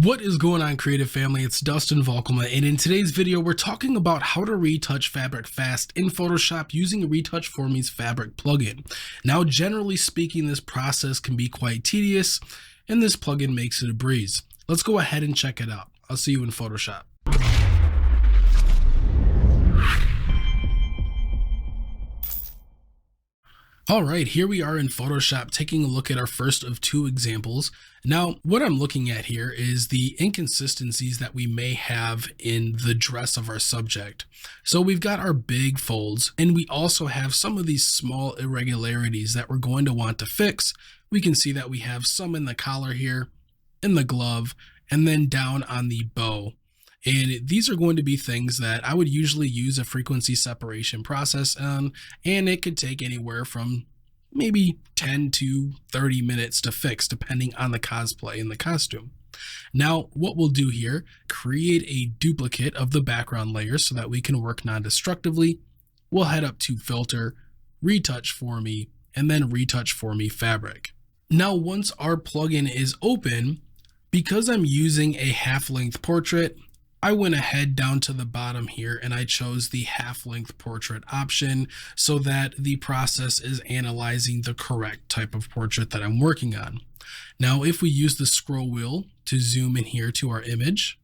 What is going on, creative family? It's Dustin Valkema, and in today's video we're talking about how to retouch fabric fast in Photoshop using Retouch4Me's fabric plugin. Now, generally speaking, this process can be quite tedious, and this plugin makes it a breeze. Let's go ahead and check it out. I'll see you in Photoshop. All right, here we are in Photoshop taking a look at our first of two examples. Now, what I'm looking at here is the inconsistencies that we may have in the dress of our subject. So we've got our big folds, and we also have some of these small irregularities that we're going to want to fix. We can see that we have some in the collar here, in the glove, and then down on the bow. And these are going to be things that I would usually use a frequency separation process on, and it could take anywhere from maybe 10 to 30 minutes to fix, depending on the cosplay and the costume. Now, what we'll do here, create a duplicate of the background layer so that we can work non-destructively. We'll head up to Filter, Retouch4Me, and then Retouch4Me Fabric. Now, once our plugin is open, because I'm using a half-length portrait, I went ahead down to the bottom here and I chose the half-length portrait option so that the process is analyzing the correct type of portrait that I'm working on. Now, if we use the scroll wheel to zoom in here to our image,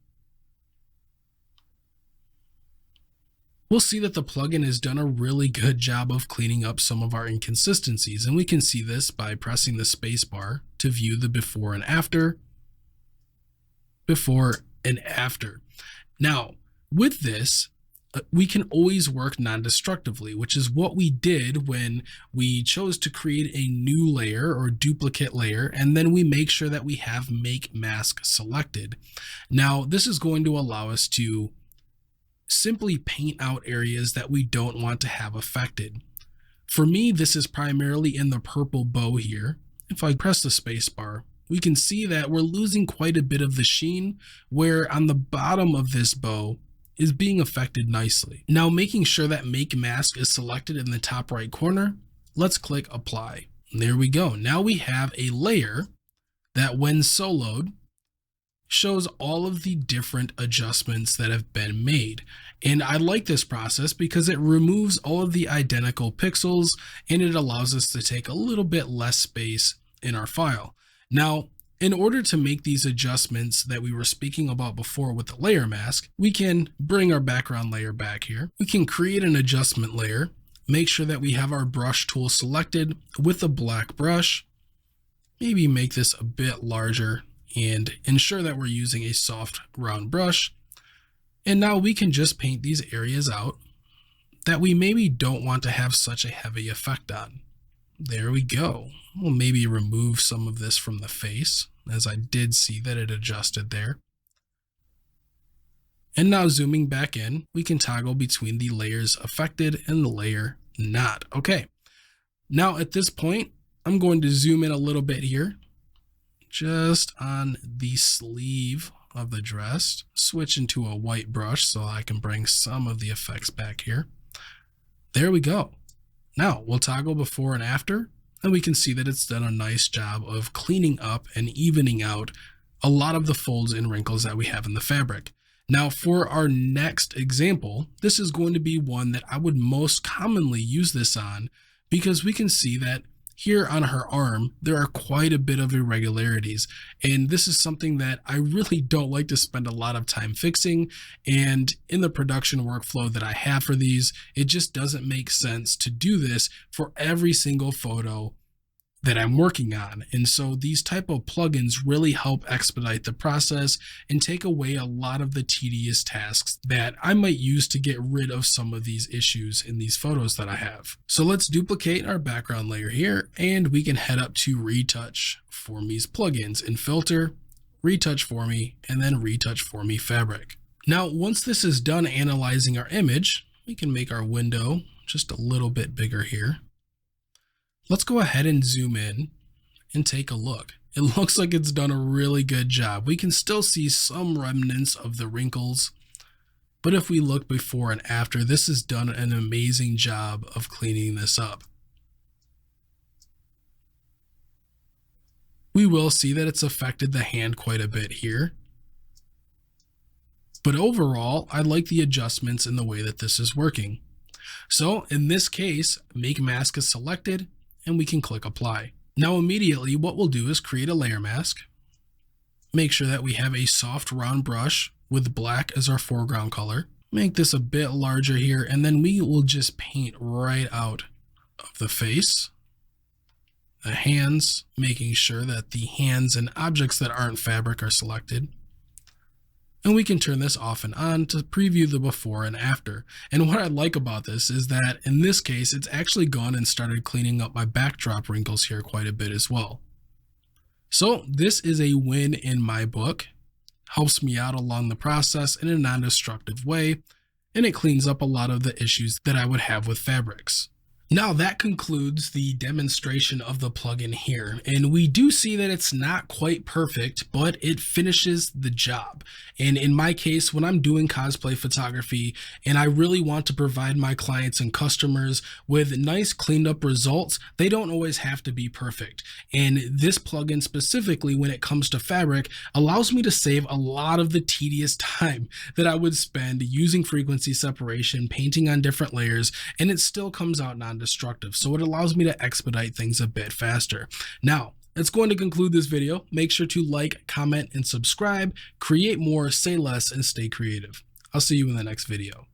we'll see that the plugin has done a really good job of cleaning up some of our inconsistencies. And we can see this by pressing the space bar to view the before and after. Now, with this, we can always work non-destructively, which is what we did when we chose to create a new layer or duplicate layer, and then we make sure that we have Make Mask selected. Now, this is going to allow us to simply paint out areas that we don't want to have affected. For me, this is primarily in the purple bow here. If I press the space bar, we can see that we're losing quite a bit of the sheen, where on the bottom of this bow is being affected nicely. Now, making sure that Make Mask is selected in the top right corner, let's click Apply. And there we go. Now we have a layer that when soloed shows all of the different adjustments that have been made. And I like this process because it removes all of the identical pixels and it allows us to take a little bit less space in our file. Now, in order to make these adjustments that we were speaking about before with the layer mask, we can bring our background layer back here. We can create an adjustment layer, make sure that we have our brush tool selected with a black brush, maybe make this a bit larger and ensure that we're using a soft round brush. And now we can just paint these areas out that we maybe don't want to have such a heavy effect on. There we go. We'll maybe remove some of this from the face, as I did see that it adjusted there. And now zooming back in, we can toggle between the layers affected and the layer not. Okay. Now at this point, I'm going to zoom in a little bit here, just on the sleeve of the dress, switch into a white brush so I can bring some of the effects back here. There we go. Now we'll toggle before and after, and we can see that it's done a nice job of cleaning up and evening out a lot of the folds and wrinkles that we have in the fabric. Now for our next example, this is going to be one that I would most commonly use this on because we can see that here on her arm, there are quite a bit of irregularities, and this is something that I really don't like to spend a lot of time fixing, and in the production workflow that I have for these, it just doesn't make sense to do this for every single photo that I'm working on. And so these type of plugins really help expedite the process and take away a lot of the tedious tasks that I might use to get rid of some of these issues in these photos that I have. So let's duplicate our background layer here, and we can head up to Retouch4Me's plugins and Filter, Retouch4Me, and then Retouch4Me Fabric. Now, once this is done analyzing our image, we can make our window just a little bit bigger here. Let's go ahead and zoom in and take a look. It looks like it's done a really good job. We can still see some remnants of the wrinkles, but if we look before and after, this has done an amazing job of cleaning this up. We will see that it's affected the hand quite a bit here, But overall, I like the adjustments in the way that this is working. So in this case, make mask is selected and we can click apply. Now immediately what we'll do is create a layer mask. Make sure that we have a soft round brush with black as our foreground color. Make this a bit larger here, and then we will just paint right out of the face, the hands, making sure that the hands and objects that aren't fabric are selected. And we can turn this off and on to preview the before and after. And what I like about this is that in this case, it's actually gone and started cleaning up my backdrop wrinkles here quite a bit as well. So this is a win in my book. Helps me out along the process in a non-destructive way, and it cleans up a lot of the issues that I would have with fabrics. Now that concludes the demonstration of the plugin here, and we do see that it's not quite perfect, but it finishes the job. And in my case, when I'm doing cosplay photography and I really want to provide my clients and customers with nice cleaned up results, they don't always have to be perfect. And this plugin specifically, when it comes to fabric, allows me to save a lot of the tedious time that I would spend using frequency separation, painting on different layers, and it still comes out non-destructive. So it allows me to expedite things a bit faster. Now, that's going to conclude this video. Make sure to like, comment, and subscribe. Create more, say less, and stay creative. I'll see you in the next video.